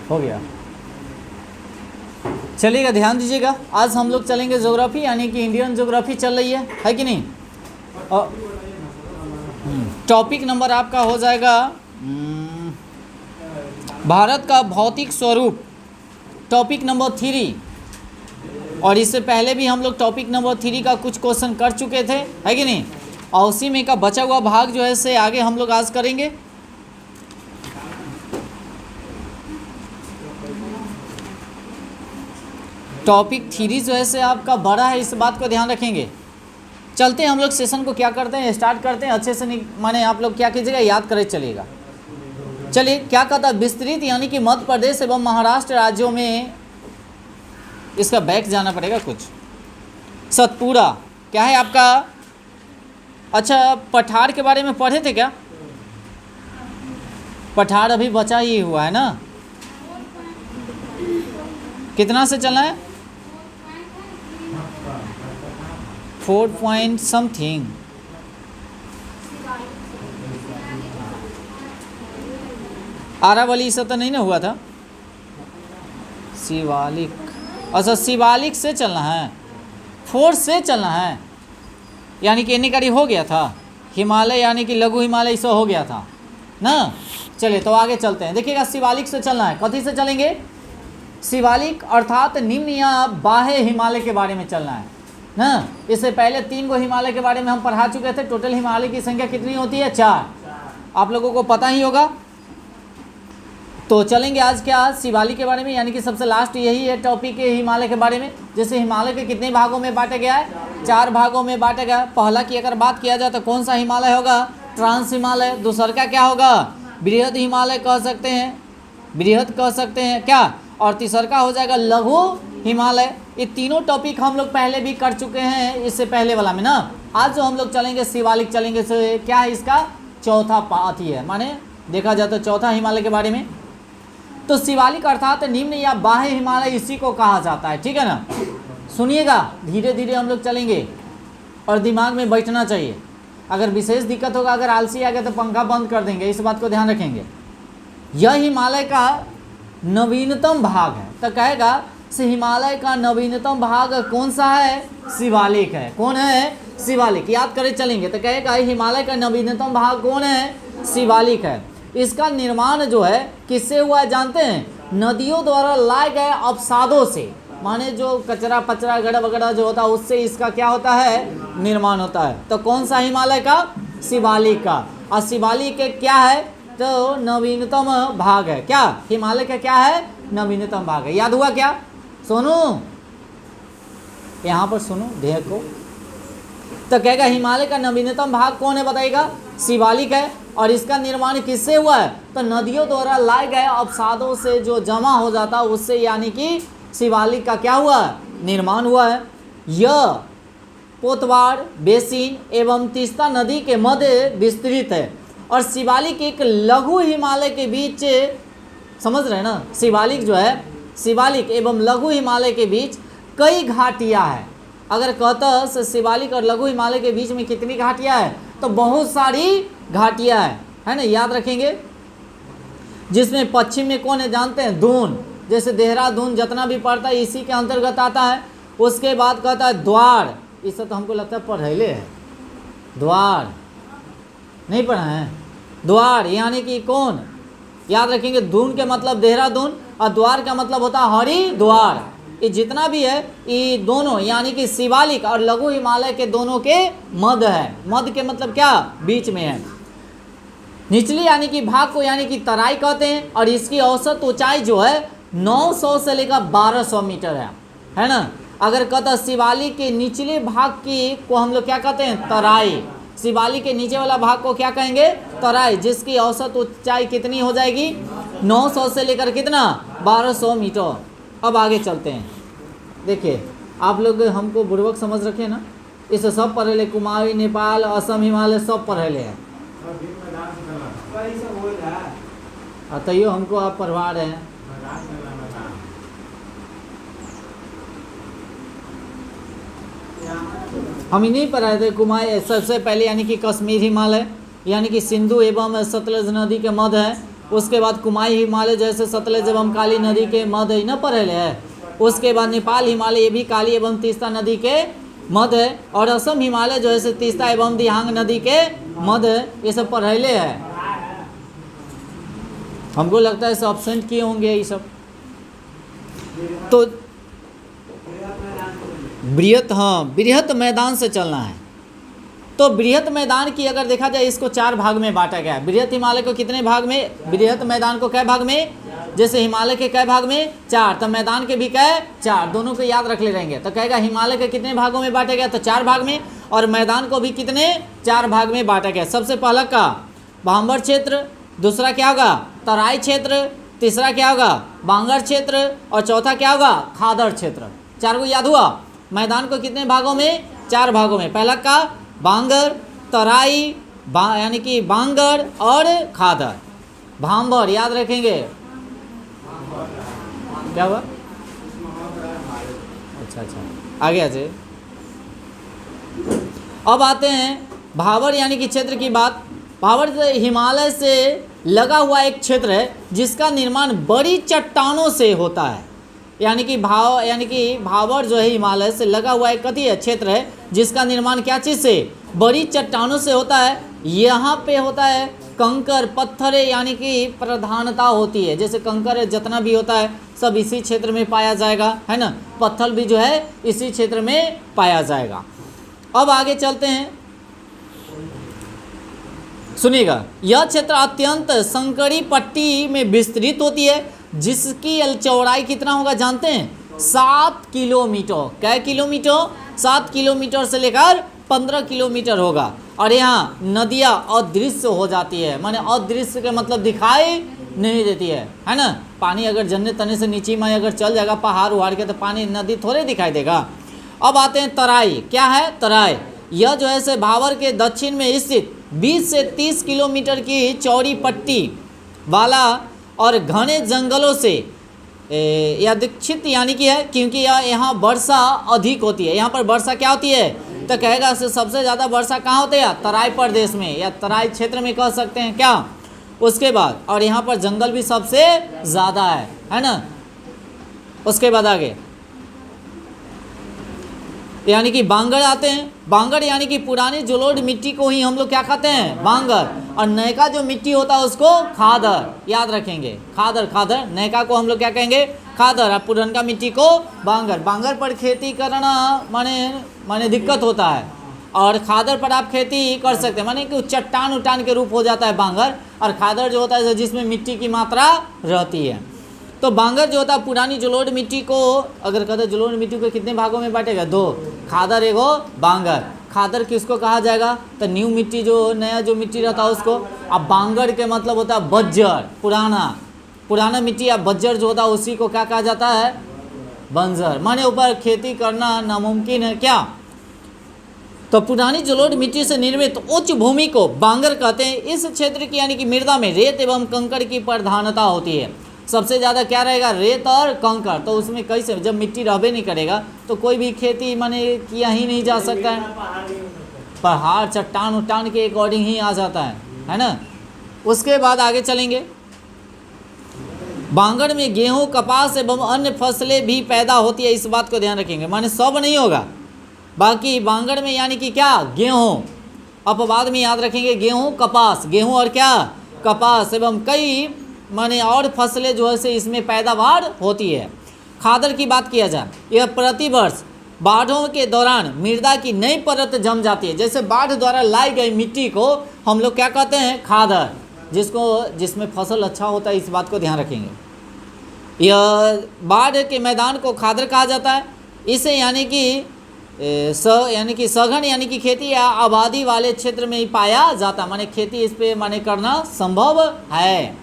हो गया। चलिएगा, ध्यान दीजिएगा, आज हम लोग चलेंगे ज्योग्राफी, यानी कि इंडियन ज्योग्राफी चल रही है कि नहीं। और टॉपिक नंबर आपका हो जाएगा भारत का भौतिक स्वरूप, टॉपिक नंबर 3। और इससे पहले भी हम लोग टॉपिक नंबर 3 का कुछ क्वेश्चन कर चुके थे, है कि नहीं। और उसी में का बचा हुआ भाग जो है से आगे हम लोग आज करेंगे। टॉपिक 3 जो है से आपका बड़ा है, इस बात को ध्यान रखेंगे। चलते हैं हम लोग सेशन को क्या करते हैं, स्टार्ट करते हैं अच्छे से। माने आप लोग क्या कीजिएगा, याद करे चलिएगा। चलिए, क्या कहता है, विस्तृत यानी कि मध्य प्रदेश एवं महाराष्ट्र राज्यों में, इसका बैक जाना पड़ेगा कुछ। सतपुरा क्या है आपका। अच्छा, पठार के बारे में पढ़े थे क्या। पठार अभी बचा ही हुआ है ना, कितना से चलना है, 4 पॉइंट समथिंग। आरावली से तो नहीं ना हुआ था, शिवालिक। अच्छा, शिवालिक से चलना है, 4 से चलना है, यानी कि एनिकारी हो गया था। हिमालय यानी कि लघु हिमालय से हो गया था ना। चलिए तो आगे चलते हैं। देखिएगा, शिवालिक से चलना है। कथी से चलेंगे, शिवालिक अर्थात निम्न या बाह्य हिमालय के बारे में चलना है ना। इससे पहले 3 गो हिमालय के बारे में हम पढ़ा चुके थे। टोटल हिमालय की संख्या कितनी होती है, 4, आप लोगों को पता ही होगा। तो चलेंगे आज क्या, शिवालिक के बारे में, यानी कि सबसे लास्ट यही है टॉपिक है हिमालय के बारे में। जैसे हिमालय के कितने भागों में बांटा गया है, 4 भागों में बांटा गया। पहला की अगर बात किया जाए तो कौन सा हिमालय होगा, ट्रांस हिमालय। दूसरा का क्या होगा, बृहद हिमालय कह सकते हैं, बृहद कह सकते हैं क्या। और तीसरा का हो जाएगा लघु हिमालय। ये तीनों टॉपिक हम लोग पहले भी कर चुके हैं, इससे पहले वाला में ना। आज जो हम लोग चलेंगे शिवालिक चलेंगे, से क्या है इसका चौथा पाथ ही है, माने देखा जाए तो चौथा हिमालय के बारे में। तो शिवालिक अर्थात निम्न या बाह्य हिमालय इसी को कहा जाता है, ठीक है ना। सुनिएगा, धीरे धीरे हम लोग चलेंगे और दिमाग में बैठना चाहिए। अगर विशेष दिक्कत होगा, अगर आलसी आ गया तो पंखा बंद कर देंगे, इस बात को ध्यान रखेंगे। यह हिमालय का नवीनतम भाग है, तो कहेगा से हिमालय का नवीनतम भाग कौन सा है, शिवालिक है। कौन है, शिवालिक। याद करे चलेंगे तो कहेगा हिमालय का नवीनतम भाग कौन है, शिवालिक है। इसका निर्माण जो है किससे हुआ है जानते हैं, नदियों द्वारा लाए गए अवसादों से, माने जो कचरा पचरा गड़ा वगैरह जो होता है उससे इसका क्या होता है, निर्माण होता है। तो कौन सा हिमालय का, शिवालिक का। और शिवालिक के क्या है, तो नवीनतम भाग है। क्या हिमालय का क्या है, नवीनतम भाग है। याद हुआ क्या, सुनो यहाँ पर सुनो ध्यान को। तो कहेगा हिमालय का नवीनतम भाग कौन है बताइएगा, शिवालिक है। और इसका निर्माण किससे हुआ है, तो नदियों द्वारा लाए गए अवसादों से जो जमा हो जाता है उससे, यानी कि शिवालिक का क्या हुआ, निर्माण हुआ है। यह पोतवाड़ बेसिन एवं तीस्ता नदी के मध्य विस्तृत है। और शिवालिक एक लघु हिमालय के बीच, समझ रहे हैं ना, शिवालिक जो है, शिवालिक एवं लघु हिमालय के बीच कई घाटियाँ हैं। अगर कहता है शिवालिक और लघु हिमालय के बीच में कितनी घाटियाँ हैं, तो बहुत सारी घाटियाँ हैं, है ना। याद रखेंगे, जिसमें पश्चिम में कौन है जानते हैं, दून। जैसे देहरादून जितना भी पड़ता है इसी के अंतर्गत आता है। उसके बाद कहता है द्वार, इससे तो हमको लगता है पढ़ैले है, द्वार नहीं पढ़ा है, द्वार यानी कि कौन, याद रखेंगे, दून के मतलब देहरादून और द्वार का मतलब होता है हरिद्वार। ये जितना भी है ये दोनों यानी कि शिवालिक और लघु हिमालय के दोनों के मध्य है। मध्य के मतलब क्या, बीच में है। निचली यानी कि भाग को यानी कि तराई कहते हैं। और इसकी औसत ऊंचाई जो है 900 से लेकर 1200 मीटर है ना। अगर कहता शिवालिक के निचले भाग की को हम लोग क्या कहते हैं, तराई। शिवालिक के नीचे वाला भाग को क्या कहेंगे, तराई, जिसकी औसत ऊंचाई कितनी हो जाएगी, 900 से लेकर कितना, 1200 मीटर। अब आगे चलते हैं। देखिए आप लोग हमको बुर्बक समझ रखे ना, इसे सब पढ़े ले, कुमारी, नेपाल, असम, हिमालय सब पढ़े ले हैं। तैयो हमको आप पढ़वा रहे हैं। हम ही नहीं पढ़ाए थे। कुमारी सबसे पहले यानी कि कश्मीर हिमालय, यानी कि सिंधु एवं सतलज नदी के मध्य है। उसके बाद कुमाई हिमालय जैसे सतलज एवं काली नदी के मध्य न पढ़ले है। उसके बाद नेपाल हिमालय ये भी काली एवं तीस्ता नदी के मध्य है। और असम हिमालय जो है तीस्ता एवं दिहांग नदी के मध्य है। ये सब पढ़ले है। हमको लगता है सब ऑप्शन किए होंगे ये सब। तो बृहत, हाँ बृहत मैदान से चलना है। तो बृहत मैदान की अगर देखा जाए इसको 4 भाग में बांटा गया है। बृहत हिमालय को कितने भाग में, बृहत मैदान को कै भाग में, जैसे हिमालय के कै भाग में 4, तो मैदान के भी कै 4, दोनों को याद रख ले रहेंगे। तो कहेगा हिमालय के कितने भागों में बांटा गया, तो 4 भाग में, और मैदान को भी कितने 4 भाग में बांटा गया। सबसे पहला का भांबर क्षेत्र, दूसरा क्या होगा तराई क्षेत्र, तीसरा क्या होगा बांगर क्षेत्र, और चौथा क्या होगा खादर क्षेत्र। 4 को याद हुआ। मैदान को कितने भागों में, 4 भागों में। पहला का बांगर, तराई यानी कि बांगर और खादर। भांबर याद रखेंगे, क्या हुआ, अच्छा आगे आजे। अब आते हैं भाबर यानी कि क्षेत्र की बात। भाबर हिमालय से लगा हुआ एक क्षेत्र है जिसका निर्माण बड़ी चट्टानों से होता है। यानी कि भाबर जो है हिमालय से लगा हुआ एक कथी है क्षेत्र है जिसका निर्माण क्या चीज़ से, बड़ी चट्टानों से होता है। यहाँ पे होता है कंकर पत्थर यानी कि प्रधानता होती है। जैसे कंकर जितना भी होता है सब इसी क्षेत्र में पाया जाएगा, है ना। पत्थर भी जो है इसी क्षेत्र में पाया जाएगा। अब आगे चलते हैं, सुनिएगा। यह क्षेत्र अत्यंत संकरी पट्टी में विस्तृत होती है जिसकी चौड़ाई कितना होगा जानते हैं, 7 किलोमीटर। क्या किलोमीटर, 7 किलोमीटर से लेकर 15 किलोमीटर होगा। और यहाँ नदियाँ अदृश्य हो जाती है, माने अदृश्य के मतलब दिखाई नहीं देती है ना। पानी अगर जन्ने तने से नीचे में अगर चल जाएगा पहाड़ उहाड़ के तो पानी नदी थोड़े दिखाई देगा। अब आते हैं तराई। क्या है तराई, यह जो है भाबर के दक्षिण में स्थित 20 से 30 किलोमीटर की चौड़ी पट्टी वाला और घने जंगलों से यह दीक्षित यानी कि है, क्योंकि यहाँ वर्षा अधिक होती है। यहाँ पर वर्षा क्या होती है, तो कहेगा सबसे ज़्यादा वर्षा कहाँ होती है, तराई प्रदेश में या तराई क्षेत्र में कह सकते हैं क्या। उसके बाद और यहाँ पर जंगल भी सबसे ज़्यादा है ना। उसके बाद आगे यानी कि बांगर आते हैं। बांगर यानी कि पुरानी जलोढ़ मिट्टी को ही हम लोग क्या कहते हैं, बांगर। और नयका जो मिट्टी होता है उसको खादर, याद रखेंगे। खादर नयका को हम लोग क्या कहेंगे, खादर। और पुरनका मिट्टी को बांगर। बांगर पर खेती करना माने दिक्कत होता है, और खादर पर आप खेती कर सकते हैं, माने कि चट्टान उट्टान के रूप हो जाता है बांगर। और खादर जो होता है जिसमें मिट्टी की मात्रा रहती है। तो बांगर जो होता है पुरानी जलोढ़ मिट्टी को, अगर कहते हैं जलोढ़ मिट्टी को कितने भागों में बांटेगा, 2, खादर एगो बांगर। खादर किसको कहा जाएगा, तो न्यू मिट्टी जो नया जो मिट्टी रहता है उसको। अब बांगर के मतलब होता है बज्जर, पुराना मिट्टी। या बज्जर जो होता है उसी को क्या कहा जाता है, बंजर। माने ऊपर खेती करना नामुमकिन है क्या। तो पुरानी जलोढ़ मिट्टी से निर्मित उच्च भूमि को बांगर कहते हैं। इस क्षेत्र की यानी कि मृदा में रेत एवं कंकड़ की प्रधानता होती है। सबसे ज़्यादा क्या रहेगा, रेत और कंकड़। तो उसमें कैसे, जब मिट्टी रहबे नहीं करेगा तो कोई भी खेती माने किया ही नहीं जा सकता है। पहाड़ चट्टान उट्टान के अकॉर्डिंग ही आ जाता है ना। उसके बाद आगे चलेंगे। बांगर में गेहूं, कपास एवं अन्य फसलें भी पैदा होती है, इस बात को ध्यान रखेंगे। माने सब नहीं होगा, बाकी बांगर में यानी कि क्या, गेहूं। अपवाद में याद रखेंगे गेहूं कपास, गेहूं और क्या कपास, एवं कई माने और फसलें जो है इसमें पैदावार होती है। खादर की बात किया जाए, यह प्रतिवर्ष बाढ़ों के दौरान मृदा की नई परत जम जाती है। जैसे बाढ़ द्वारा लाई गई मिट्टी को हम लोग क्या कहते हैं, खादर, जिसमें फसल अच्छा होता है, इस बात को ध्यान रखेंगे। यह बाढ़ के मैदान को खादर कहा जाता है। इसे यानी कि सघन यानी कि खेती या आबादी वाले क्षेत्र में ही पाया जाता है, माने खेती इस पे माने करना संभव है।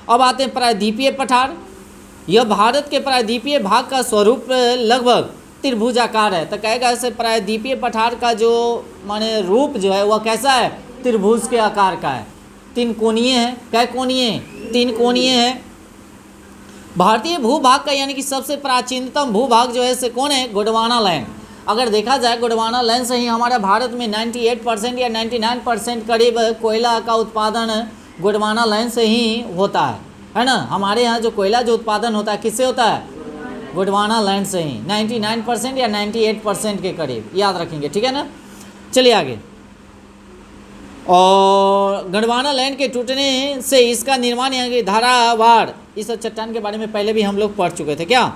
अब आते हैं प्रायद्वीपीय पठार। यह भारत के प्रायद्वीपीय भाग का स्वरूप लगभग त्रिभुजाकार है। तो कहेगा ऐसे प्रायद्वीपीय पठार का जो माने रूप जो है वह कैसा है, त्रिभुज के आकार का है, 3 कोणीय है। क्या कोणीय, 3 कोणीय है। भारतीय भूभाग का यानी कि सबसे प्राचीनतम भूभाग जो है से कौन है, गोंडवाना लैंड। अगर देखा जाए गोंडवाना लैंड से ही हमारे भारत में 98% या 99% करीब कोयला का उत्पादन गोंडवाना लाइन से ही होता है ना। हमारे यहाँ जो कोयला जो उत्पादन होता है किससे होता है? गोंडवाना लाइन से ही 99% या 98% के करीब, याद रखेंगे, ठीक है ना। चलिए आगे। और गोंडवाना लैंड के टूटने से इसका निर्माण यहाँ की धारावाड़, इस चट्टान के बारे में पहले भी हम लोग पढ़ चुके थे क्या।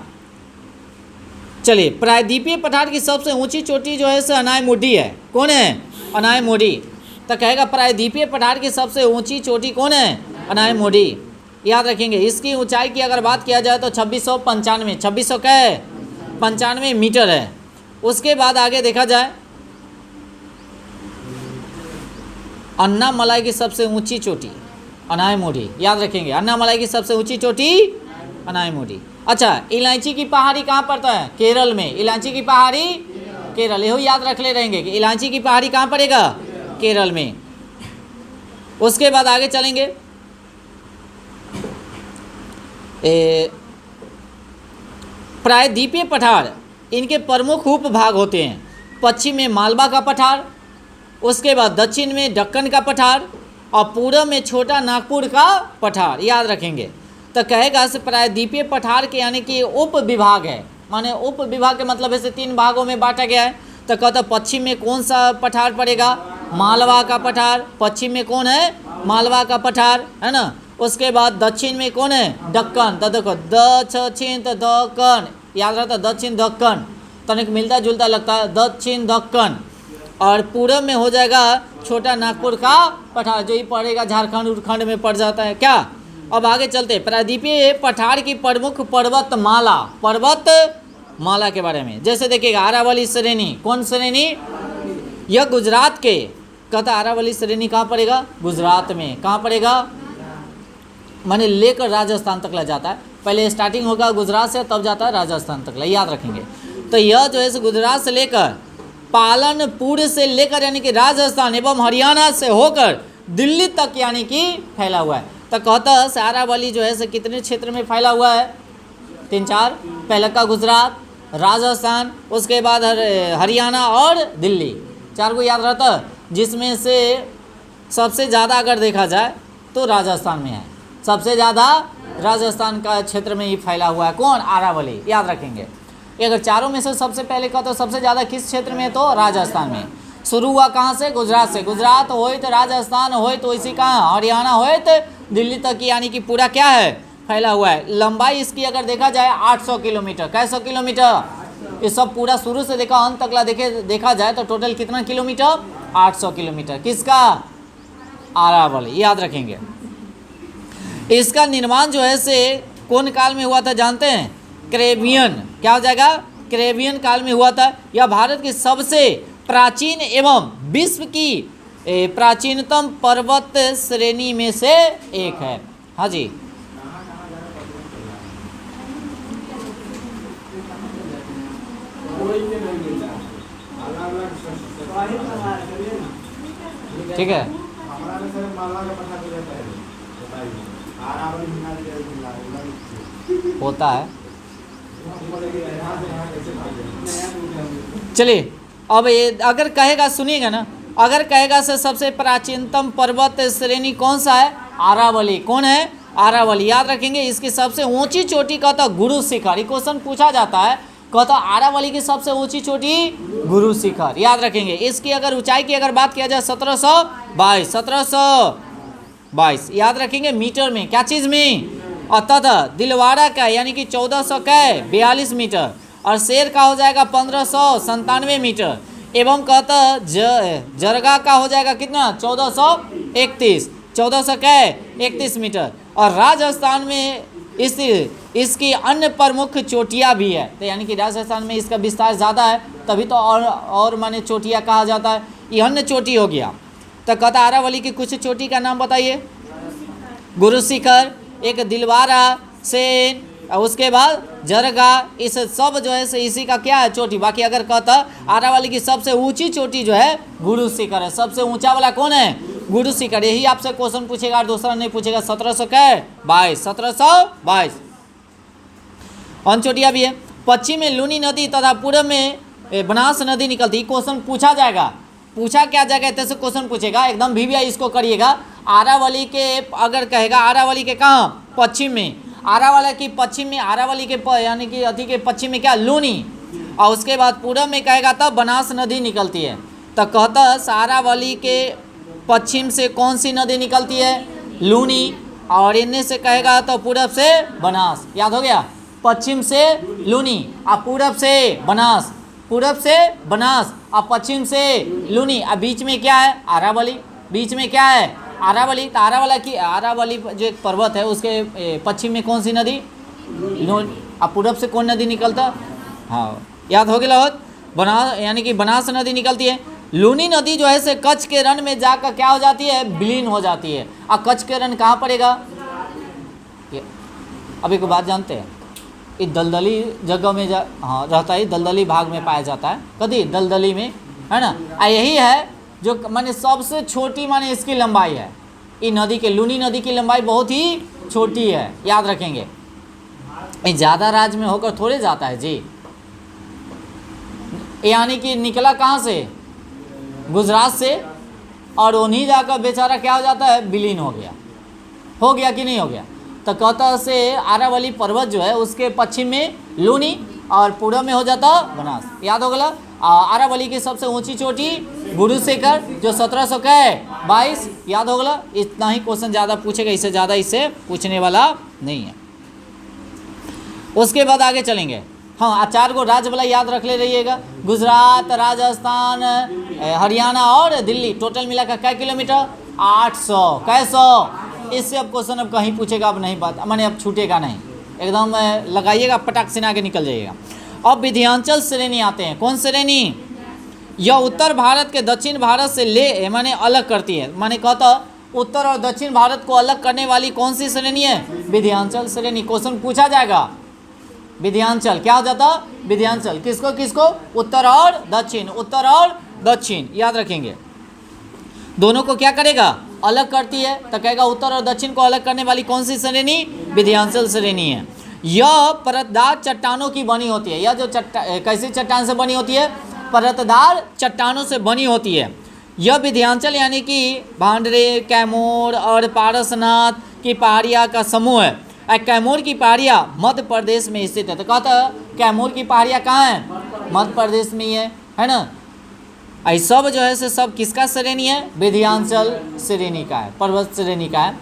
चलिए, प्रायद्वीपीय पठार की सबसे ऊंची चोटी जो है सो अनायमुडी है। कौन है? अनायमुडी। तो कहेगा प्रायद्वीपीय पठार की सबसे ऊंची चोटी कौन है? अनायमुडी, याद रखेंगे। इसकी ऊंचाई की अगर बात किया जाए तो 2695 मीटर है। उसके बाद आगे देखा जाए, अन्नामलाई की सबसे ऊंची चोटी अनायमुडी, याद रखेंगे। अन्नामलाई की सबसे ऊंची चोटी अनायमुडी। अच्छा, इलायची की पहाड़ी कहाँ पड़ता है? केरल में। इलायची की पहाड़ी केरल, यही याद रख ले रहेंगे कि इलायची की पहाड़ी कहाँ पड़ेगा? केरल में। उसके बाद आगे चलेंगे, प्रायद्वीपीय पठार, इनके प्रमुख उपभाग होते हैं। पश्चिम में मालवा का पठार, उसके बाद दक्षिण में दक्कन का पठार, और पूर्व में छोटा नागपुर का पठार, याद रखेंगे। तो कहेगा से प्रायद्वीपीय पठार के यानी कि उप विभाग है, माने उप विभाग के मतलब ऐसे 3 भागों में बांटा गया है। तो कहता पश्चिम में कौन सा पठार पड़ेगा? मालवा का पठार। पश्चिम में कौन है? मालवा का पठार, है ना। उसके बाद दक्षिण में कौन है? दक्कन। तो देखो दक्षिण तो दक्कन, याद रहता, दक्षिण दक्कन, तनिक मिलता जुलता लगता है, दक्षिण दक्कन। और पूर्व में हो जाएगा छोटा नागपुर का पठार, जो ही पड़ेगा झारखंड उत्खंड में पड़ जाता है क्या। अब आगे चलते, प्रायद्वीपीय पठार की प्रमुख पर्वतमाला के बारे में। जैसे देखिएगा अरावली श्रेणी, कौन श्रेणी? यह गुजरात के, कहता अरावली श्रेणी कहाँ पड़ेगा? गुजरात में। कहाँ पड़ेगा? माने लेकर राजस्थान तक ले जाता है। पहले स्टार्टिंग होगा गुजरात से, तब जाता है राजस्थान तक, याद रखेंगे। तो यह जो है गुजरात से लेकर पालनपुर से लेकर यानी कि राजस्थान एवं हरियाणा से होकर दिल्ली तक यानी कि फैला हुआ है। तो कहता है अरावली जो है कितने क्षेत्र में फैला हुआ है? 3-4, पहले का गुजरात, राजस्थान, उसके बाद हरियाणा और दिल्ली, 4 को याद रहता है। जिसमें से सबसे ज़्यादा अगर देखा जाए तो राजस्थान में है, सबसे ज़्यादा राजस्थान का क्षेत्र में ही फैला हुआ है। कौन? अरावली, याद रखेंगे। अगर चारों में से सबसे पहले का तो सबसे ज़्यादा किस क्षेत्र में? तो राजस्थान में। शुरू हुआ कहाँ से? गुजरात से। गुजरात होए तो राजस्थान होए तो इसी कहाँ हरियाणा होए तो दिल्ली तक, यानी कि पूरा क्या है? फैला हुआ है। लंबाई इसकी अगर देखा जाए 800 किलोमीटर। कैसो किलोमीटर? ये सब पूरा शुरू से देखा अंत तकला देखा जाए तो टोटल कितना किलोमीटर? 800 किलोमीटर। किसका? अरावली, याद रखेंगे। इसका निर्माण जो है से कौन काल में हुआ था जानते हैं? कैरेबियन, क्या हो जाएगा? कैरेबियन काल में हुआ था। यह भारत की सबसे प्राचीन एवं विश्व की प्राचीनतम पर्वत श्रेणी में से एक है। हाँ जी, ठीक है। होता है। चलिए, अब ये अगर कहेगा, सुनिएगा ना, अगर कहेगा से सबसे प्राचीनतम पर्वत श्रेणी कौन सा है? अरावली। कौन है? अरावली, याद रखेंगे। इसकी सबसे ऊंची चोटी कहता गुरु शिखर। ये क्वेश्चन पूछा जाता है, कहता अरावली की सबसे ऊंची चोटी गुरु शिखर, याद रखेंगे। इसकी अगर ऊंचाई की अगर बात किया जाए 1722, याद रखेंगे, मीटर में। क्या चीज़ में? तथा दिलवाड़ा का यानी कि 1442 मीटर, और शेर का हो जाएगा 1597 मीटर, एवं कहता जरगा का हो जाएगा कितना? 1431 मीटर। और राजस्थान में इसकी अन्य प्रमुख चोटियाँ भी है। तो यानी कि राजस्थान में इसका विस्तार ज़्यादा है, तभी तो और माने चोटियाँ कहा जाता है। ये अन्य चोटी हो गया। तो कहता अरावली की कुछ चोटी का नाम बताइए। गुरु शिखर, एक दिलवाड़ा, सेन, और उसके बाद जरगा, इस सब जो है इसी का क्या है? चोटी। बाकी अगर कहता अरावली की सबसे ऊंची चोटी जो है गुरु शिखर है। सबसे ऊंचा वाला कौन है? गुरु शिखर। यही आपसे क्वेश्चन पूछेगा और दूसरा नहीं पूछेगा। 1722 अन्य चोटियाँ भी है। पश्चिम में लूनी नदी तथा पूर्व में बनास नदी निकलती। क्वेश्चन पूछा जाएगा, पूछा क्या जाएगा, ऐसे क्वेश्चन पूछेगा एकदम। भी इसको करिएगा, आरावली के अगर कहेगा आरावली के कहाँ पश्चिम में, आरावली की पश्चिम में, आरावली के यानी कि अति के पश्चिम में क्या लूनी, और उसके बाद पूरब में कहेगा तब बनास नदी निकलती है। तो कहता आरावली के पश्चिम से कौन सी नदी निकलती है, लूनी, और इनमें से कहेगा तो पूरब से बनास। याद हो गया, पश्चिम से लूनी और पूरब से बनास, पूरब से बनास और पश्चिम से लूनी, और बीच में क्या है आरावली, बीच में क्या है आरावली। तो आरावली जो एक पर्वत है उसके पश्चिम में कौन सी नदी, और पूरब से कौन नदी निकलता, हाँ याद हो गया होत, बनास यानी कि बनास नदी निकलती है। लूनी नदी जो है से कच्छ के रण में जाकर क्या हो जाती है, विलीन हो जाती है। और कच्छ के रण कहाँ पड़ेगा, अभी को बात जानते हैं, ये दलदली जगह में हाँ रहता है, दलदली भाग में पाया जाता है, कभी दलदली में, है ना। यही है जो माने सबसे छोटी माने इसकी लंबाई है, ये नदी के लूनी नदी की लंबाई बहुत ही छोटी है, याद रखेंगे। ये ज़्यादा राज्य में होकर थोड़े जाता है जी, यानी कि निकला कहाँ से, गुजरात से, और उन्हीं जाकर बेचारा क्या हो जाता है, विलीन हो गया कि नहीं हो गया। तो कहता से आरावली पर्वत जो है उसके पश्चिम में लूनी और पूरब में हो जाता बनास। याद हो गया। आरावली की सबसे ऊंची चोटी गुरु शेखर जो 1722, याद हो गया। इतना ही क्वेश्चन ज़्यादा पूछेगा, इससे ज़्यादा इससे पूछने वाला नहीं है। उसके बाद आगे चलेंगे, हाँ 4 गो राज्य वाला याद रख ले रहिएगा, गुजरात, राजस्थान, हरियाणा और दिल्ली, टोटल मिलाकर क्या किलोमीटर 800, कैसो। इससे अब क्वेश्चन अब कहीं पूछेगा, अब नहीं बात माने अब छूटेगा नहीं, एकदम लगाइएगा पटाख से आगे निकल जाइएगा। अब विंध्याचल श्रेणी आते हैं, कौन श्रेणी, यह उत्तर भारत के दक्षिण भारत से ले माने अलग करती है, माने कहता उत्तर और दक्षिण भारत को अलग करने वाली कौन सी श्रेणी है, विंध्याचल श्रेणी। क्वेश्चन पूछा जाएगा विंध्याचल क्या हो जाता, विंध्याचल किसको किसको, उत्तर और दक्षिण, उत्तर और दक्षिण, याद रखेंगे। दोनों को क्या करेगा, अलग करती है, तो कहेगा उत्तर और दक्षिण को अलग करने वाली कौन सी श्रेणी, विंध्याचल श्रेणी है। यह परतदार चट्टानों की बनी होती है, यह जो कैसी चट्टान से बनी होती है, परतदार चट्टानों से बनी होती है। यह विंध्याचल यानी कि भांडरे, कैमूर और पारसनाथ की पहाड़ियाँ का समूह है। कैमूर की पहाड़ियाँ मध्य प्रदेश में स्थित है। तो कहता है कैमूर की पहाड़ियाँ कहाँ हैं, मध्य प्रदेश में ही है ना। ये सब जो है से सब किसका श्रेणी है, विंध्याचल श्रेणी का है, पर्वत श्रेणी का है,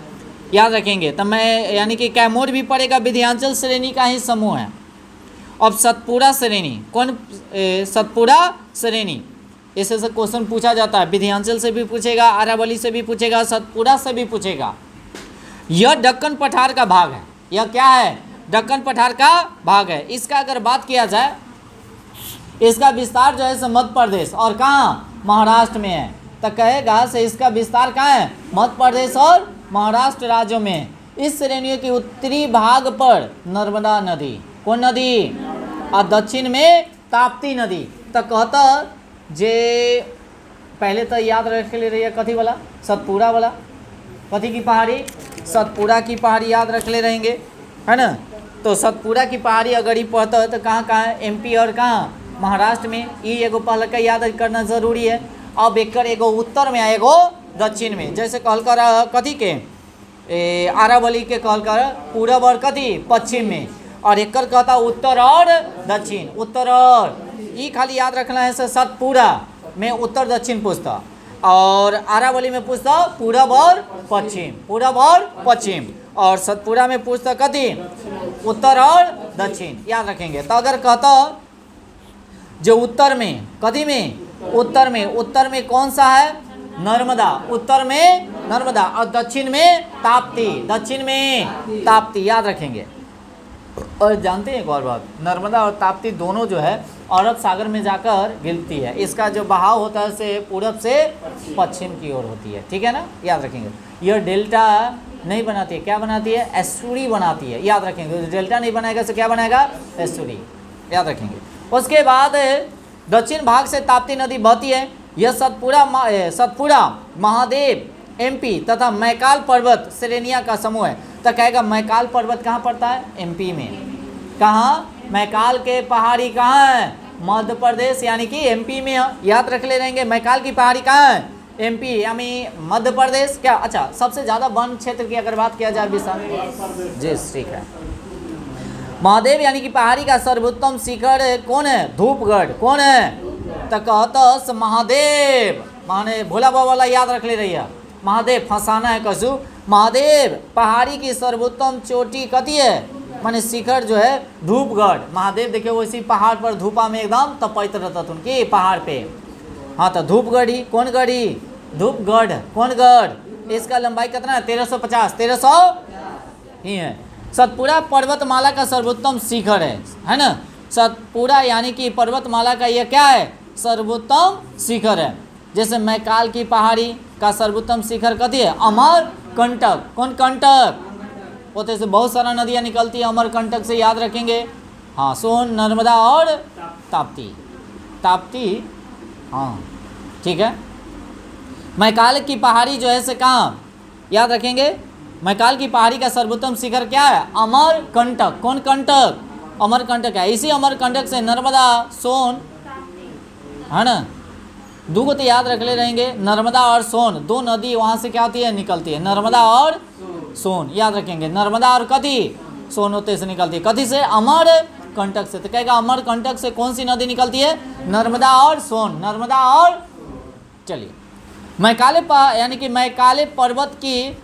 याद रखेंगे। तो मैं यानी कि कैमूर भी पड़ेगा, विंध्याचल श्रेणी का ही समूह है। अब सतपुड़ा श्रेणी, कौन सतपुड़ा श्रेणी, इससे से क्वेश्चन पूछा जाता है, विंध्याचल से भी पूछेगा, अरावली से भी पूछेगा, सतपुड़ा से भी पूछेगा। यह दक्कन पठार का भाग है, यह क्या है, दक्कन पठार का भाग है। इसका अगर बात किया जाए, इसका विस्तार जो है सो मध्य प्रदेश और कहाँ, महाराष्ट्र में है। तो कहेगा से इसका विस्तार कहाँ है, मध्य प्रदेश और महाराष्ट्र राज्यों में। इस श्रेणी के उत्तरी भाग पर नर्मदा नदी, कौन नदी, और दक्षिण में ताप्ती नदी। तो कहता जे पहले तो याद रख ले रही है कथी वाला, सतपुड़ा वाला, कथी की पहाड़ी, सतपुड़ा की पहाड़ी याद रख ले रहेंगे, है ना। तो सतपुड़ा की पहाड़ी अगर ही पढ़ता है तो कहाँ कहाँ है, एमपी और कहाँ, महाराष्ट्र में। ये एगो पहले का याद करना जरूरी है। अब एक एगो उत्तर में है, एगो दक्षिण में। जैसे कहल कर कथी के आरावली के कहल कर पूरब और कथी पश्चिम में, और एक कहता उत्तर और दक्षिण, उत्तर और, ये खाली याद रखना है। सतपुड़ा में उत्तर दक्षिण पूछता, और आरावली में पूछता पूरब और पश्चिम, पूरब और पश्चिम, और सतपुड़ा में पूछता कथी उत्तर और दक्षिण, याद रखेंगे। तो अगर कहता जो उत्तर में कथी में, उत्तर में कौन सा है, नर्मदा, उत्तर में नर्मदा, और दक्षिण में ताप्ती, दक्षिण में ताप्ती, याद रखेंगे। और जानते हैं एक और बात, नर्मदा और ताप्ती दोनों जो है अरब सागर में जाकर गिरती है। इसका जो बहाव होता है से पूरब से पश्चिम की ओर होती है, ठीक है ना, याद रखेंगे। यह डेल्टा नहीं बनाती है, क्या बनाती है, एस्टूरी बनाती है, याद रखेंगे। डेल्टा नहीं बनाएगा से क्या बनाएगा, एस्टूरी, याद रखेंगे। उसके बाद दक्षिण भाग से ताप्ती नदी बहती है। यह सतपुड़ा महादेव एमपी तथा मैकाल पर्वत श्रेणियाँ का समूह है। तो कहेगा मैकाल पर्वत कहाँ पड़ता है, एमपी में। कहाँ, मैकाल के पहाड़ी कहाँ है, मध्य प्रदेश यानी कि एमपी में, याद रख ले रहेंगे। मैकाल की पहाड़ी कहाँ है, MP यानी मध्य प्रदेश क्या? अच्छा, सबसे ज़्यादा वन क्षेत्र की अगर बात किया जाए विशाल जी, ठीक है। महादेव यानी कि पहाड़ी का सर्वोत्तम शिखर कौन है? धूपगढ़। कौन है? तो कहतस महादेव, माने भोला बाबा वाला याद रख ले रही है, महादेव फंसाना है कसू। महादेव पहाड़ी की सर्वोत्तम चोटी कथी है? माने शिखर जो है धूपगढ़। महादेव देखिए वो इसी पहाड़ पर धूपा में एकदम तपैत रहता था उनकी पहाड़ पे। हाँ, तो धूपगढ़ी। कौन गढ़ी? धूपगढ़। कौन गढ़? इसका लंबाई कितना है? 1350। 1300 ही है। सतपुड़ा पर्वतमाला का सर्वोत्तम शिखर है ना? सतपुड़ा यानी कि पर्वतमाला का यह क्या है? सर्वोत्तम शिखर है। जैसे मैकाल की पहाड़ी का सर्वोत्तम शिखर कथी है? अमरकंटक। कौन कंटक? होते से बहुत सारा नदियाँ निकलती है अमरकंटक से, याद रखेंगे। हाँ, सोन, नर्मदा और ताप्ती। ताप्ती, हाँ ठीक है। मैकाल की पहाड़ी जो है से कहाँ याद रखेंगे? मैकाल की पहाड़ी का सर्वोत्तम शिखर क्या है? अमरकंटक। कौन कंटक? अमरकंटक है। इसी अमरकंटक से नर्मदा, सोन, है ना, दो को तो याद रख ले रहेंगे, नर्मदा और सोन, दो नदी वहाँ से क्या होती है? निकलती है। नर्मदा और सोन याद रखेंगे। नर्मदा और कथी? सोन होते से निकलती है। कथी से? अमरकंटक से। तो कहेगा अमरकंटक से कौन सी नदी निकलती है? नर्मदा और सोन। नर्मदा और, चलिए, मैकाले यानी कि मैकाले पर्वत की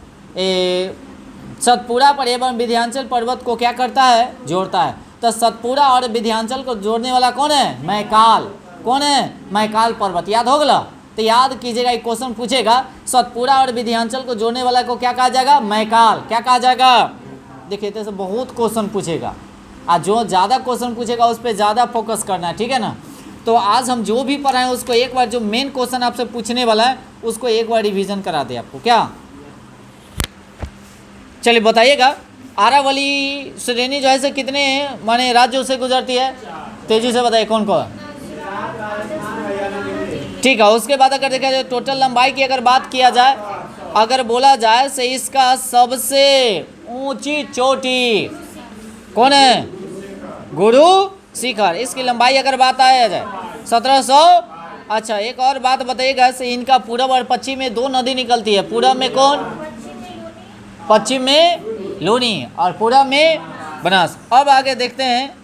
सतपुड़ा पर एवं विंध्याचल पर्वत को क्या करता है? जोड़ता है। तो सतपुड़ा और विंध्याचल को जोड़ने वाला कौन है? मैकाल। कौन है? मैकाल पर्वत। याद हो गया? तो याद कीजिएगा, एक क्वेश्चन पूछेगा, सतपुड़ा और विंध्याचल को जोड़ने वाला को क्या कहा जाएगा? मैकाल। क्या कहा जाएगा? देखिए, तो बहुत क्वेश्चन पूछेगा, आज जो ज़्यादा क्वेश्चन पूछेगा उस पर ज़्यादा फोकस करना है, ठीक है ना। तो आज हम जो भी पढ़ाएं उसको एक बार, जो मेन क्वेश्चन आपसे पूछने वाला है उसको एक बार रिवीजन करा दे आपको। क्या? चलिए बताइएगा, आरावली श्रेणी जो है से कितने माने राज्यों से गुजरती है? तेजी से बताइए कौन कौन। ठीक है। उसके बाद अगर देखा जाए टोटल लंबाई की अगर बात किया जाए, अगर बोला जाए से इसका सबसे ऊंची चोटी कौन है? गुरु शिखर। इसकी लंबाई अगर बात आया जाए 1700। अच्छा, एक और बात बताइएगा से इनका पूरब और पश्चिम में दो नदी निकलती है। पूरब में कौन? पश्चिम में लूनी और पूरब में बनास। अब आगे देखते हैं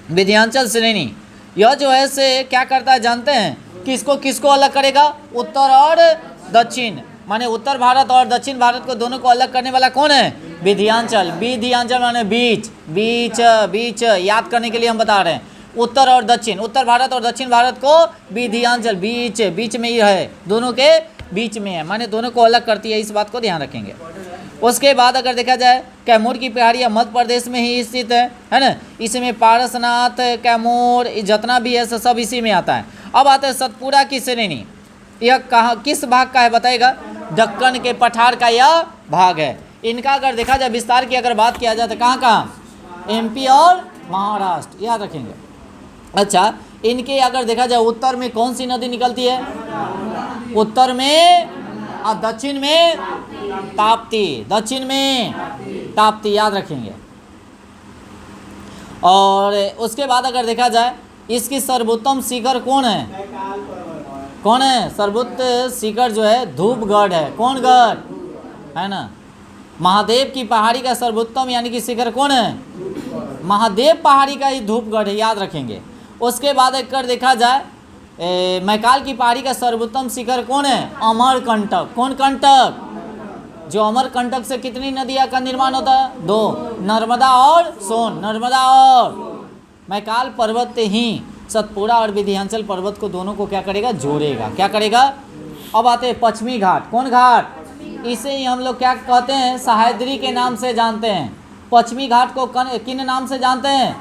विंध्याचल श्रेणी। यह जो है से क्या करता है जानते हैं? किसको किसको अलग करेगा? उत्तर और दक्षिण, माने उत्तर भारत और दक्षिण भारत को दोनों को अलग करने वाला कौन है? विंध्याचल। विंध्याचल माने बीच, बीच, बीच, याद करने के लिए हम बता रहे हैं। उत्तर और दक्षिण, उत्तर भारत और दक्षिण भारत को विंध्याचल, बीच, बीच में ही है, दोनों के बीच में है, माने दोनों को अलग करती है। इस बात को ध्यान रखेंगे। उसके बाद अगर देखा जाए कैमूर की पहाड़ियाँ मध्य प्रदेश में ही स्थित है ना। इसमें पारसनाथ, कैमूर जितना भी है सब इसी में आता है। अब आते हैं सतपुड़ा की श्रेणी। यह कहाँ किस भाग का है बताएगा? दक्कन के पठार का यह भाग है। इनका अगर देखा जाए विस्तार की अगर बात किया जाए तो कहाँ कहाँ? MP और महाराष्ट्र, याद रखेंगे। अच्छा, इनके अगर देखा जाए उत्तर में कौन सी नदी निकलती है? उत्तर में और दक्षिण में ताप्ती। दक्षिण में ताप्ती, याद रखेंगे। और उसके बाद अगर देखा जाए इसकी सर्वोत्तम शिखर कौन है? कौन है? सर्वोत्तम शिखर जो है धूपगढ़ है। कौन गढ़? है ना। महादेव की पहाड़ी का सर्वोत्तम यानी कि शिखर कौन है? महादेव पहाड़ी का ही धूपगढ़ है, याद रखेंगे। उसके बाद अगर देखा जाए मैकाल की पहाड़ी का सर्वोत्तम शिखर कौन है? अमरकंटक। कौन कंटक? जो अमरकंटक से कितनी नदियाँ का निर्माण होता है? दो, नर्मदा और सोन। नर्मदा और मैकाल पर्वत ही सतपुड़ा और विंध्याचल पर्वत को दोनों को क्या करेगा? जोड़ेगा। क्या करेगा? अब आते हैं पश्चिमी घाट। कौन घाट? इसे ही हम लोग क्या कहते हैं? सह्याद्री के नाम से जानते हैं। पश्चिमी घाट को किन नाम से जानते हैं?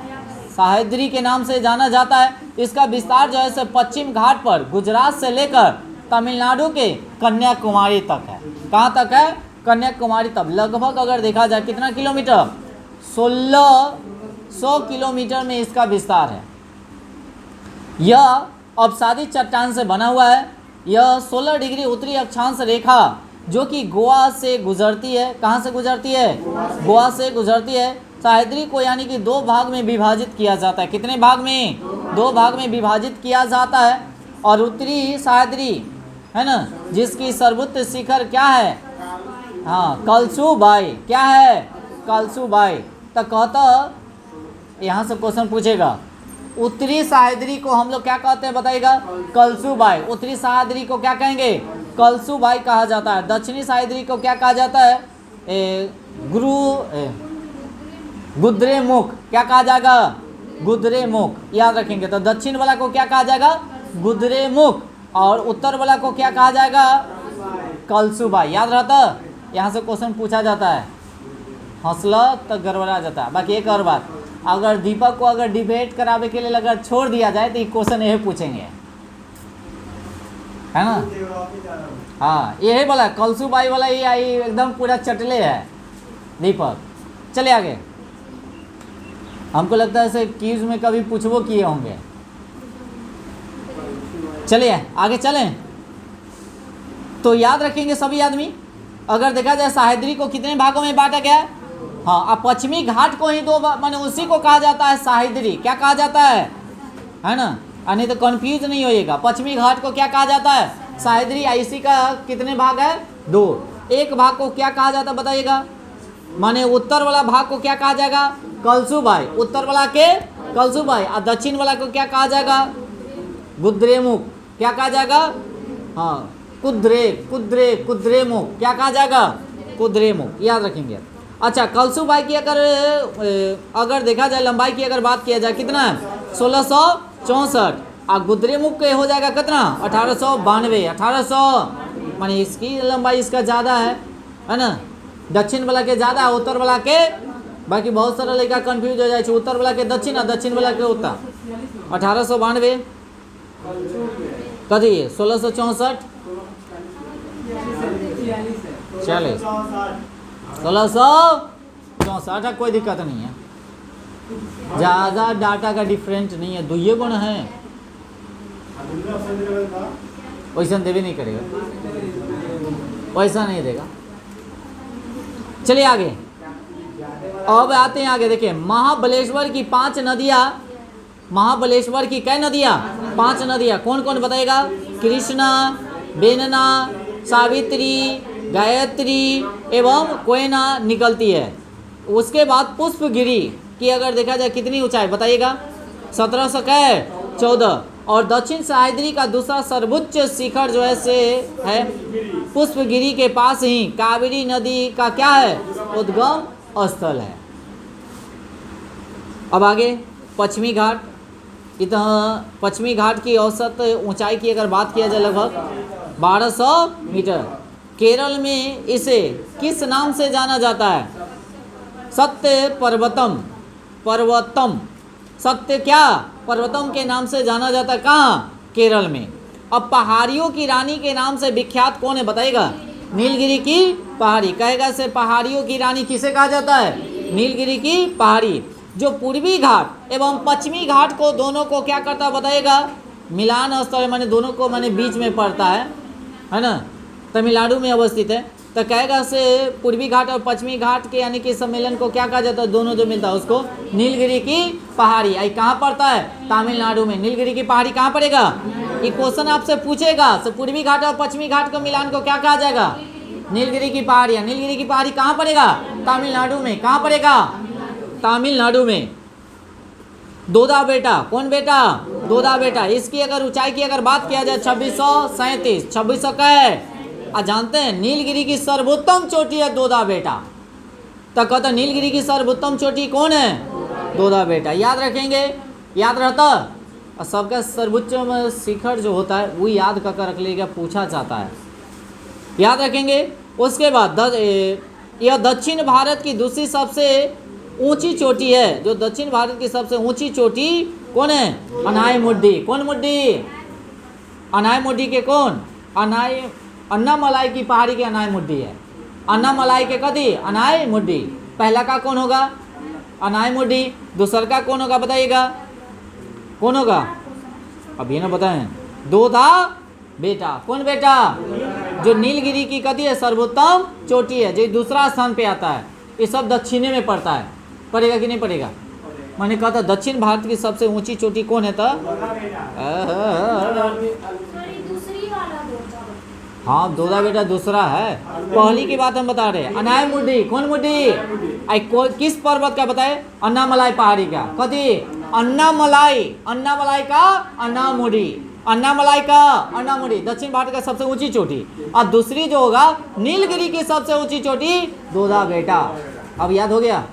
सह्याद्री के नाम से जाना जाता है। इसका विस्तार जो है से पश्चिम घाट पर गुजरात से लेकर तमिलनाडु के कन्याकुमारी तक है। कहाँ तक है? कन्याकुमारी तक। लगभग अगर देखा जाए कितना किलोमीटर? 1600 किलोमीटर में इसका विस्तार है। यह अपसादी चट्टान से बना हुआ है। यह 16 डिग्री उत्तरी अक्षांश रेखा जो कि गोवा से गुजरती है। कहाँ से गुजरती है? गोवा से गुजरती है। सह्याद्री को यानी कि दो भाग में विभाजित किया जाता है। कितने भाग में? दो भाग में विभाजित किया जाता है। और उत्तरी सह्याद्री है ना, जिसकी सर्वोच्च शिखर क्या है, हाँ कलसुबाई, क्या है कलसुबाई। तो कहता यहाँ से क्वेश्चन पूछेगा उत्तरी सह्याद्री को हम लोग क्या कहते हैं बताइएगा, कलसुबाई। उत्तरी सह्याद्री को क्या कहेंगे, कलसुबाई कहा जाता है। दक्षिणी सह्याद्री को क्या कहा जाता है, गुद्रेमुख, क्या कहा जाएगा, गुद्रेमुख, याद रखेंगे। तो दक्षिण वाला को क्या कहा जाएगा, गुद्रेमुख, और उत्तर वाला को क्या कहा जाएगा, कलसुबाई। याद रहता, यहाँ से क्वेश्चन पूछा जाता है, हौसला तो गड़बड़ा जाता है। बाकी एक और बात, अगर दीपक को अगर डिबेट करावे के लिए अगर छोड़ दिया जाए तो ये क्वेश्चन यही पूछेंगे, है ना। हाँ यही वाला कलसुबाई वाला ये आई एकदम पूरा चटले है दीपक। चले आगे, हमको लगता है ऐसे क्यूज में कभी पूछवो किए होंगे। चलिए आगे चलें। तो याद रखेंगे सभी आदमी, अगर देखा जाए सह्याद्री को कितने भागों में बांटा गया है, हाँ अब पश्चिमी घाट को ही दो माने उसी को कहा जाता है सह्याद्री, क्या कहा जाता है ना, नहीं तो कंफ्यूज नहीं होइएगा। पश्चिमी घाट को क्या कहा जाता है, सह्याद्री। इसी का कितने भाग है, दो। एक भाग को क्या कहा जाता है बताइएगा, माने उत्तर वाला भाग को क्या कहा जाएगा, कलसुबाई, उत्तर वाला के कलसुबाई, और दक्षिण वाला को क्या कहा जाएगा, गुद्रेमुख, क्या कहा जाएगा, हाँ कुद्रेमुख, क्या कहा जाएगा, कुद्रेमुख, याद रखेंगे। अच्छा कलसुबाई की अगर देखा जाए लंबाई की अगर बात किया जाए कितना है, 1664, और गुद्रेमुख के हो जाएगा कितना, 1892, 1800, माने इसकी लंबाई इसका ज़्यादा है ना, दक्षिण वाला के ज़्यादा, उत्तर वाला के, बाकी बहुत सारा लड़का कंफ्यूज हो जाए, उत्तर वाला के दक्षिण और दक्षिण वाला के उत्तर। 1892 कथी 1664 40 1664, कोई दिक्कत नहीं है, ज़्यादा डाटा का डिफरेंट नहीं है, दुइये गुण है, वैसा देवे नहीं करेगा, वैसा नहीं देगा। चलिए आगे, अब आते हैं आगे। देखिए महाबलेश्वर की 5 नदियाँ, महाबलेश्वर की कै नदियाँ, 5 नदियाँ, कौन कौन बताएगा, कृष्णा, बेनना, सावित्री, गायत्री एवं कोयना निकलती है। उसके बाद पुष्पगिरी की अगर देखा जाए कितनी ऊंचाई बताइएगा, 1714, और दक्षिण सह्याद्री का दूसरा सर्वोच्च शिखर जो है से है पुष्पगिरी के पास ही कावेरी नदी का क्या है, उद्गम स्थल है। अब आगे पश्चिमी घाट, इतना पश्चिमी घाट की औसत ऊंचाई की अगर बात किया जाए लगभग 1200 मीटर। केरल में इसे किस नाम से जाना जाता है, सत्य पर्वतम, सत्य क्या पर्वतम के नाम से जाना जाता है, कहाँ, केरल में। अब पहाड़ियों की रानी के नाम से विख्यात कौन है बताइएगा, नीलगिरी की पहाड़ी, कहेगा से पहाड़ियों की रानी किसे कहा जाता है, नीलगिरी की पहाड़ी। जो पूर्वी घाट एवं पश्चिमी घाट को दोनों को क्या करता है बताइएगा, मिलान स्थल, माने दोनों को माने बीच में पड़ता है ना, तमिलनाडु में अवस्थित है। तो कहेगा से पूर्वी घाट और पश्चिमी घाट के यानी कि सम्मेलन को क्या कहा जाता है, दोनों जो मिलता है उसको नीलगिरी की पहाड़ी। आई कहाँ पड़ता है, तमिलनाडु में। नीलगिरी की पहाड़ी कहाँ पड़ेगा, ये क्वेश्चन आपसे पूछेगा। तो पूर्वी घाट और पश्चिमी घाट को मिलान को क्या कहा जाएगा, नीलगिरी की पहाड़ी। नीलगिरी की पहाड़ी कहाँ पड़ेगा, तमिलनाडु में। कहाँ पड़ेगा, तमिलनाडु में। दोदा बेटा, कौन बेटा, दोदा बेटा। इसकी अगर ऊंचाई की अगर बात किया जाए 2637, 2600 का है। जानते हैं नीलगिरी की सर्वोत्तम चोटी है दोदा बेटा। तो कहता नीलगिरी की सर्वोत्तम चोटी कौन है, दोदा बेटा। याद रखेंगे, याद रहता। और सबका सर्वोच्च शिखर जो होता है वो याद कर रख लेगा, पूछा जाता है, याद रखेंगे। उसके बाद यह दक्षिण भारत की दूसरी सबसे ऊंची चोटी है। जो दक्षिण भारत की सबसे ऊंची चोटी कौन है, अनायमुड्डी। कौन मुड्डी, अनायमुड्डी के कौन, अन्नामलाई की पहाड़ी के अनायमुड्डी है। अन्नामलाई के कदी अनायमुड्डी। पहला का कौन होगा, अनायमुड्डी। दूसरा का कौन होगा बताइएगा, कौन होगा, अब ये ना बताएं, दोदा बेटा। कौन बेटा, जो नीलगिरी की कदी है सर्वोत्तम चोटी है, जो दूसरा स्थान पे आता है। ये सब दक्षिणी में पड़ता है, पड़ेगा कि नहीं पड़ेगा। मैंने कहा था दक्षिण भारत की सबसे ऊंची चोटी कौन है, था हाँ दोदा बेटा दूसरा है, पहली की बात हम बता रहे हैं। अनाय मुडी, कौन मुडी? किस पर्वत का बताए? अन्नामलाई पहाड़ी का। कथी? अन्नामलाई, अन्नामलाई का अन्नामुडी, अन्नामलाई का अन्नामुडी, दक्षिण भारत का सबसे ऊंची चोटी। और दूसरी जो होगा नीलगिरी की सबसे ऊंची चोटी दोदा बेटा। अब याद हो गया।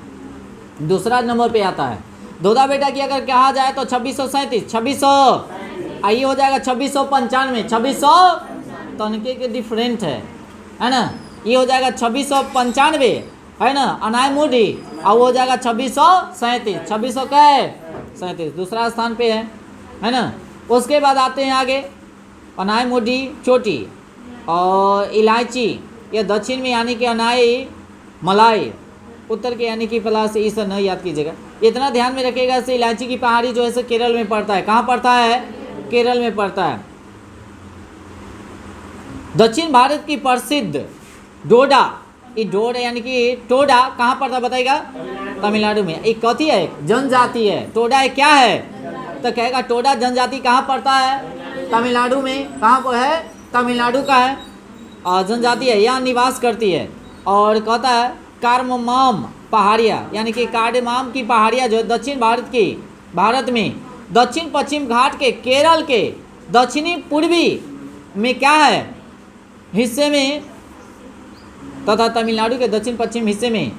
दूसरा नंबर पे आता है दोदा बेटा की अगर कहा जाए तो 2637, 2600 आइए हो जाएगा 2695, 2600 तनके के डिफरेंट है ना। ये हो जाएगा 2695 है ना अनाय मुडी, और वो हो जाएगा 2637, 2600 क्या है 37, दूसरा स्थान पे है ना। उसके बाद आते हैं आगे अनाय मुडी चोटी और इलायची, ये दक्षिण में यानी कि अनाई मलाई, उत्तर के यानी कि प्लस इस न याद कीजिएगा। इतना ध्यान में रखिएगा से इलायची की पहाड़ी जो है सो केरल में पड़ता है। कहाँ पड़ता है? केरल में पड़ता है। दक्षिण भारत की प्रसिद्ध डोडा, ये डोडा यानी कि टोडा कहाँ पड़ता है बताइएगा? तमिलनाडु में। एक कथी है? जनजाति है। टोडा एक क्या है? तो कहेगा टोडा जनजाति कहाँ पड़ता है? तमिलनाडु में। कहाँ को है? तमिलनाडु का है और जनजाति है, यहाँ निवास करती है। और कहता है कार्डमाम पहाड़ियाँ, यानी कि कार्डमाम की पहाड़ियाँ जो है दक्षिण भारत में दक्षिण पश्चिम घाट के केरल के दक्षिणी पूर्वी में क्या है हिस्से में तथा तमिलनाडु के दक्षिण पश्चिम हिस्से में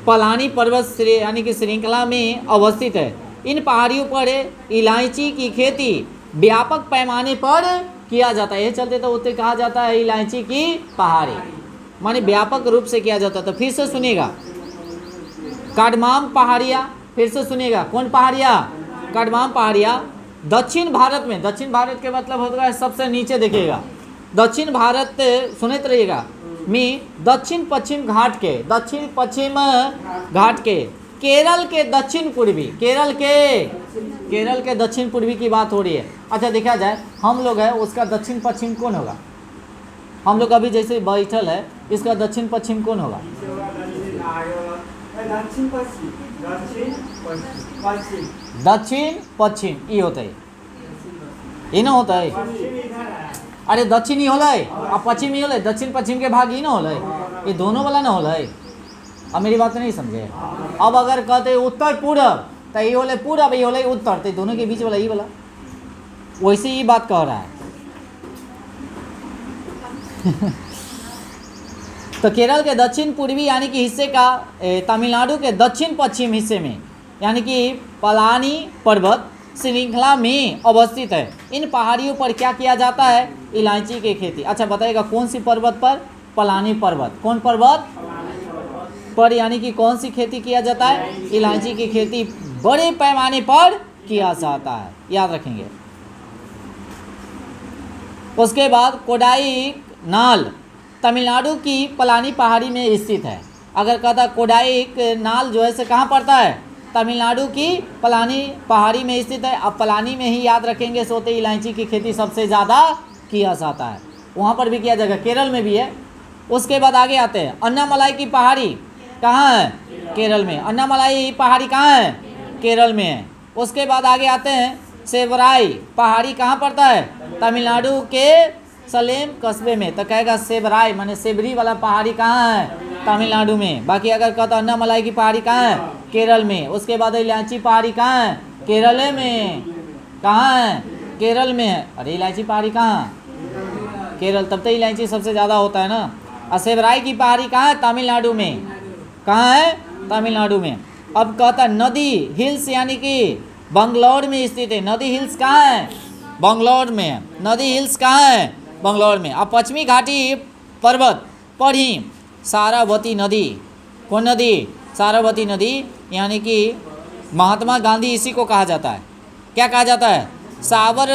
पलानी पर्वत यानी कि श्रृंखला में अवस्थित है। इन पहाड़ियों पर इलायची की खेती व्यापक पैमाने पर किया जाता है। ये चलते तो उत्तर कहा जाता है इलायची की पहाड़ी, माने व्यापक रूप से किया जाता है। तो फिर से सुनिएगा कार्डमाम पहाड़ियाँ, फिर से सुनिएगा कौन पहाड़ियाँ? कार्डमाम पहाड़ियाँ दक्षिण भारत में, दक्षिण भारत के मतलब होता है सबसे नीचे देखिएगा, दक्षिण भारत सुनते रहिएगा में दक्षिण पश्चिम घाट के, दक्षिण पश्चिम घाट के केरल के दक्षिण पूर्वी, केरल के दक्षिण पूर्वी की बात हो रही है। अच्छा देखा जाए हम लोग है उसका दक्षिण पश्चिम कौन होगा? हम लोग अभी जैसे बैठल है इसका दक्षिण पश्चिम कौन होगा? दक्षिण पश्चिम ये होता है, ये ना होता है। अरे दक्षिण ही होला है और पश्चिम ही होला है, दक्षिण पश्चिम के भाग ही ना होला है, ये दोनों वाला ना होला है। अब मेरी बात नहीं समझे। अब अगर कहते उत्तर पूर्व तो ये होले पूर्व, ये होले उत्तर, तो दोनों के बीच वाला ये वाला, वैसे ही बात कह रहा है। तो केरल के दक्षिण पूर्वी यानी कि हिस्से का तमिलनाडु के दक्षिण पश्चिम हिस्से में यानी कि पलानी पर्वत श्रृंखला में अवस्थित है। इन पहाड़ियों पर क्या किया जाता है? इलायची की खेती। अच्छा बताइएगा कौन सी पर्वत पर? पलानी पर्वत। कौन पर्वत पर यानी कि कौन सी खेती किया जाता है? इलायची की खेती बड़े पैमाने पर किया जाता है, याद रखेंगे। उसके बाद कोडाईकनाल तमिलनाडु की पलानी पहाड़ी में स्थित है। अगर कहता कोडाईकनाल जो है से कहाँ पड़ता है? तमिलनाडु की पलानी पहाड़ी में स्थित है। अब पलानी में ही याद रखेंगे सोते इलायची की खेती सबसे ज़्यादा किया जाता है, वहाँ पर भी किया जाएगा, केरल में भी है। उसके बाद आगे आते हैं अन्नामलाई की पहाड़ी कहाँ है? केरल में। अन्नामलाई पहाड़ी कहाँ है? केरल में है। उसके बाद आगे आते हैं सेबराई पहाड़ी कहाँ पड़ता है? तमिलनाडु के सलेम कस्बे में। तो कहेगा सेबराई माने सेबरी वाला पहाड़ी कहाँ है? तमिलनाडु में। बाकी अगर कहता अन्नामलाई की पहाड़ी कहाँ है? केरल में। उसके बाद इलायची पहाड़ी कहाँ है? केरल में। कहाँ है? केरल में है। अरे इलायची पहाड़ी कहाँ? केरल, तब तो इलायची सबसे ज़्यादा होता है ना। और सेबराई की पहाड़ी कहाँ है? तमिलनाडु में। कहाँ है? तमिलनाडु में। अब कहता नदी हिल्स यानी कि बंगलौर में स्थित है। नदी हिल्स कहाँ है? बंगलौर में है। नदी हिल्स कहाँ है? बंगलौर में। अब पश्चिमी घाटी पर्वत पर ही सारावती नदी। कौन नदी? सारावती नदी यानी कि महात्मा गांधी इसी को कहा जाता है। क्या कहा जाता है? साबर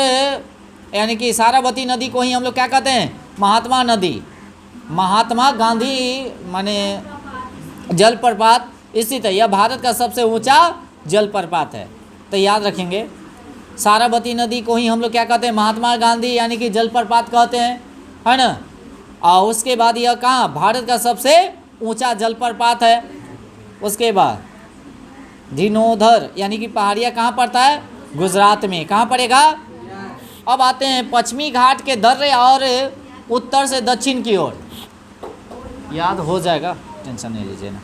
यानी कि सारावती नदी को ही हम लोग क्या कहते हैं? महात्मा नदी। महात्मा गांधी माने जलप्रपात स्थित है। यह भारत का सबसे ऊंचा जलप्रपात है, तो याद रखेंगे सारावती नदी को ही हम लोग क्या कहते हैं? महात्मा गांधी यानी कि जलप्रपात कहते हैं, है ना। और उसके बाद यह कहाँ? भारत का सबसे ऊंचा जलप्रपात है। उसके बाद धीनोधर यानी कि पहाड़ियाँ कहाँ पड़ता है? गुजरात में। कहाँ पड़ेगा? अब आते हैं पश्चिमी घाट के दर्रे और उत्तर से दक्षिण की ओर। याद हो जाएगा, टेंशन नहीं लीजिए ना।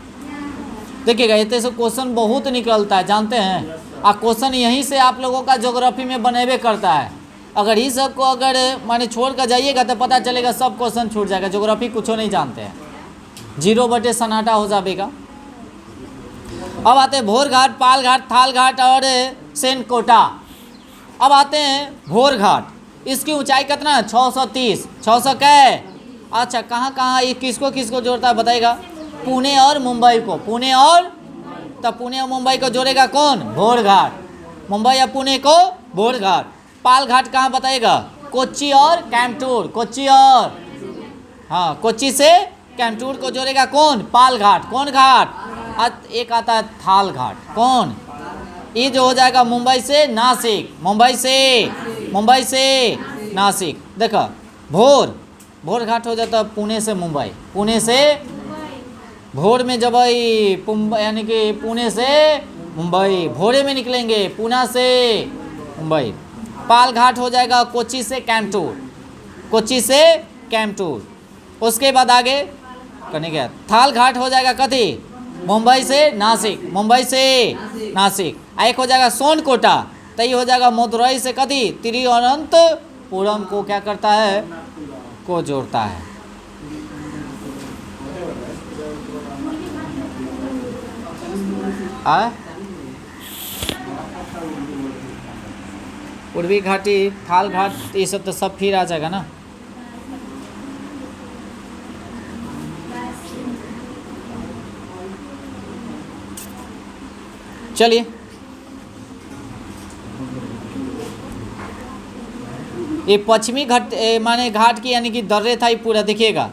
देखिएगा ये तो क्वेश्चन बहुत निकलता है, जानते हैं। और क्वेश्चन यहीं से आप लोगों का ज्योग्राफी में बनेबे करता है। अगर इस सब को अगर माने छोड़ कर जाइएगा तो पता चलेगा सब क्वेश्चन छूट जाएगा, ज्योग्राफी कुछ नहीं जानते हैं, 0 सन्नाटा हो जाएगा। अब आते हैं भोर घाट, पाल घाट, थाल घाट और सेनकोटा। अब आते हैं भोर घाट। इसकी ऊंचाई कितना है? 630। 600 क्या? अच्छा, कहाँ कहाँ ये किसको किसको जोड़ता है बताइएगा? पुणे और मुंबई को। पुणे और, तब पुणे और मुंबई को जोड़ेगा कौन? भोर घाट। मुंबई या पुणे को भोर घाट। पाल घाट कहाँ बताइएगा? कोच्चि और कैंटूर। कोच्चि और, हाँ, कोच्चि से कैंटूर को जोड़ेगा कौन? पाल घाट। कौन घाट? एक आता है थाल घाट। कौन? ये जो हो जाएगा मुंबई से नासिक। मुंबई से नासिक। देखो भोर घाट हो जाता है पुणे से मुंबई। पुणे से भोर में जब यानी कि पुणे से मुंबई, भोरे में निकलेंगे पुणे से मुंबई। पाल घाट हो जाएगा कोच्चि से कैंटूर। कोच्चि से कैंटूर। उसके बाद आगे करने गया थाल घाट हो जाएगा कथी? मुंबई से नासिक। मुंबई से नासिक। एक हो जाएगा सोनकोटा, तो ये हो जाएगा मदुरई से कथी? तिरुवनंतपुरम को क्या करता है? को जोड़ता है। पूर्वी घाटी, थाल घाट, ये सब तो सब फिर आ जाएगा ना। चलिए, ये पश्चिमी घाट माने घाट की यानी कि दर्रे था ये पूरा। देखिएगा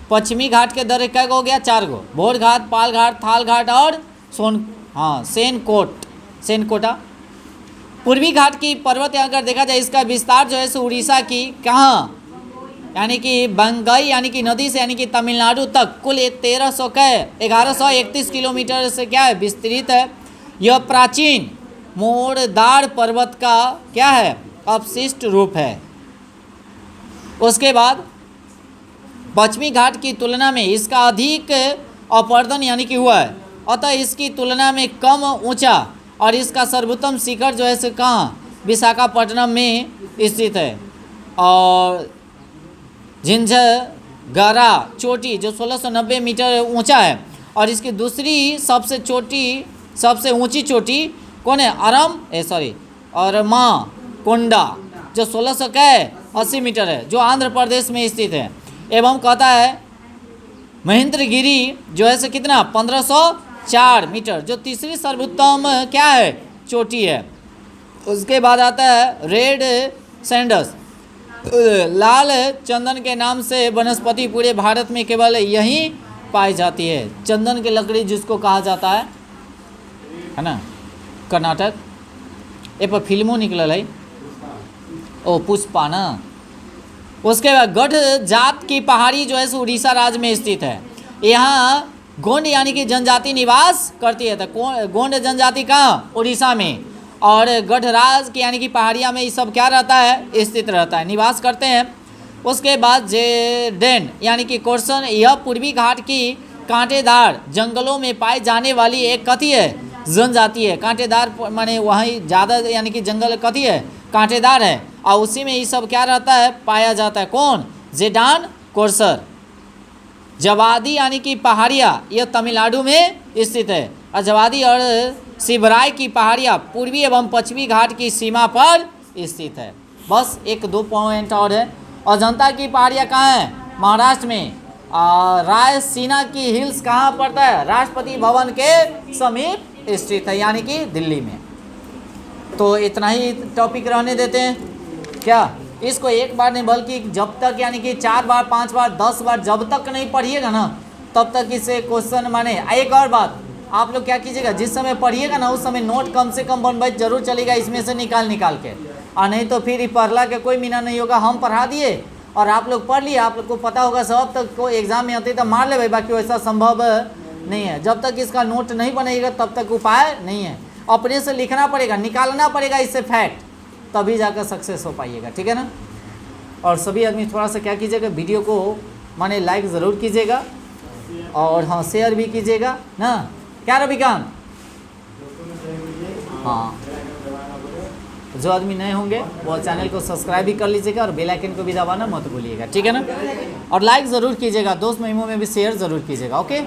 पश्चिमी घाट के दर्रे क्या हो गया? 4 गो। भोर घाट, पाल घाट, थाल घाट और सेनकोटा। पूर्वी घाट की पर्वत अगर देखा जाए, इसका विस्तार जो है सो उड़ीसा की कहाँ यानी कि बंगई यानी कि नदी से यानी कि तमिलनाडु तक कुल 1131 किलोमीटर से क्या है? विस्तृत है। यह प्राचीन मोड़दार पर्वत का क्या है? अवशिष्ट रूप है। उसके बाद पश्चिमी घाट की तुलना में इसका अधिक अपरदन यानी कि हुआ है, अतः इसकी तुलना में कम ऊंचा, और इसका सर्वोत्तम शिखर जो है कहाँ? विशाखापट्टनम में स्थित है। और झिंझगरा चोटी जो 1690 मीटर ऊंचा है, और इसकी दूसरी सबसे ऊंची चोटी कौन है? अरम्मा कोंडा जो 1680 मीटर है, जो आंध्र प्रदेश में स्थित है। एवं कहता है महेंद्रगिरी जो है कितना? 1504 मीटर, जो तीसरी सर्वोत्तम क्या है? चोटी है। उसके बाद आता है रेड सैंडस, लाल चंदन के नाम से वनस्पति पूरे भारत में केवल यहीं पाई जाती है। चंदन की लकड़ी जिसको कहा जाता है ना, कर्नाटक। ये पर फिल्मों निकल है, ओ पुष्पा ना। उसके बाद गढ़ जात की पहाड़ी जो है सो उड़ीसा राज्य में स्थित है। यहाँ गोंड यानी कि जनजाति निवास करती है। तो गोंड जनजाति कहाँ? उड़ीसा में। और गढ़राज की यानी कि पहाड़िया में ये सब क्या रहता है? स्थित रहता है, निवास करते हैं। उसके बाद जेडेन यानी कि कोर्सन, यह पूर्वी घाट की कांटेदार जंगलों में पाई जाने वाली एक कथी है? जनजाति है। कांटेदार माने वहीं ज़्यादा यानी कि जंगल कथी है? कांटेदार है, और उसी में ये सब क्या रहता है? पाया जाता है। कौन? जेडान कोर्सर। जवादी यानी कि पहाड़िया, यह तमिलनाडु में स्थित है। और जवादी और शिवराय की पहाड़ियाँ पूर्वी एवं पश्चिमी घाट की सीमा पर स्थित है। बस 1-2 पॉइंट और है। अजंता की पहाड़ियाँ कहाँ है? महाराष्ट्र में। रायसीना की हिल्स कहाँ पड़ता है? राष्ट्रपति भवन के समीप स्थित है, यानी कि दिल्ली में। तो इतना ही टॉपिक रहने देते हैं क्या? इसको एक बार नहीं बल्कि जब तक यानी कि 4 बार 5 बार 10 बार जब तक नहीं पढ़िएगा ना, तब तक इसे क्वेश्चन माने। एक और बात, आप लोग क्या कीजिएगा, जिस समय पढ़िएगा ना उस समय नोट कम से कम बनवाई जरूर चलेगा, इसमें से निकाल के। और नहीं तो फिर पढ़ला के कोई मीना नहीं होगा। हम पढ़ा दिए और आप लोग पढ़ लिए, आप लोग को पता होगा सब, तक कोई एग्जाम में आते तो मार ले भाई, बाकी वैसा संभव नहीं है। जब तक इसका नोट नहीं बनेगा तब तक उपाय नहीं है। अपने से लिखना पड़ेगा, निकालना पड़ेगा इससे फैक्ट, तभी जाकर सक्सेस हो पाइएगा। ठीक है ना? और सभी आदमी थोड़ा सा क्या कीजिएगा, वीडियो को माने लाइक ज़रूर कीजिएगा और हाँ शेयर भी कीजिएगा ना, क्या रविकांत? हाँ, जो आदमी नए होंगे वो चैनल को सब्सक्राइब भी कर लीजिएगा और बेल आइकन को भी दबाना मत भूलिएगा, ठीक है ना। और लाइक ज़रूर कीजिएगा, दोस्त महिमों में भी शेयर ज़रूर कीजिएगा। ओके।